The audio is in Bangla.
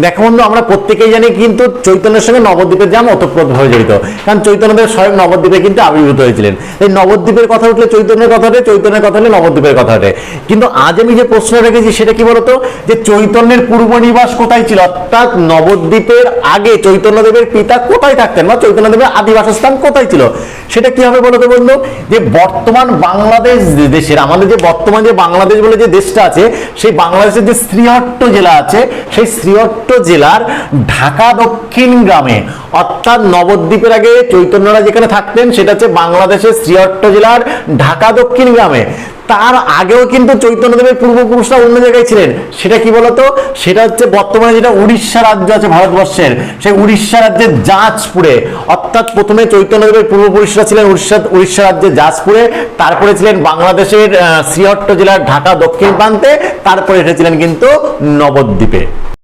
দেখো বন্ধু, আমরা প্রত্যেকেই জানি কিন্তু চৈতন্যের সঙ্গে নবদ্বীপের জাম ওতপ্রোতভাবে জড়িত, কারণ চৈতন্যদেব স্বয়ং নবদ্বীপে কিন্তু আবির্ভূত হয়েছিলেন। এই নবদ্বীপের কথা উঠলে চৈতন্যের কথা ওঠে, চৈতন্যের কথা হলে নবদ্বীপের কথা ওঠে। কিন্তু আজ আমি যে প্রশ্ন রেখেছি সেটা কি বলতো, যে চৈতন্যের পূর্ব নিবাস কোথায় ছিল, অর্থাৎ নবদ্বীপের আগে চৈতন্যদেবের পিতা কোথায় থাকতেন বা চৈতন্যদেবের আদি বাসস্থান কোথায় ছিল, সেটা কি হবে বলতো বন্ধু? যে বর্তমান বাংলাদেশ দেশের, আমাদের যে বর্তমান যে বাংলাদেশ বলে যে দেশটা আছে, সেই বাংলাদেশের যে শ্রীহট্ট জেলা আছে, সেই শ্রীহট্ট জেলার ঢাকা দক্ষিণ গ্রামে, অর্থাৎ নবদ্বীপের আগে চৈতন্যরা যেখানে থাকতেন সেটা হচ্ছে বাংলাদেশের শ্রীহট্ট জেলার ঢাকা দক্ষিণ গ্রামে। তার আগেও কিন্তু চৈতন্যদেবের পূর্বপুরুষরা অন্য জায়গায় ছিলেন। সেটা কি বলতো? সেটা হচ্ছে বর্তমানে যেটা উড়িষ্যা রাজ্য আছে ভারতবর্ষের, সেই উড়িষ্যা রাজ্যের জাজপুরে। অর্থাৎ প্রথমে চৈতন্যদেবের পূর্বপুরুষরা ছিলেন উড়িষ্যা রাজ্যের জাজপুরে, তারপরে ছিলেন বাংলাদেশের শ্রীহট্ট জেলার ঢাকা দক্ষিণ প্রান্তে, তারপরে এসেছিলেন কিন্তু নবদ্বীপে।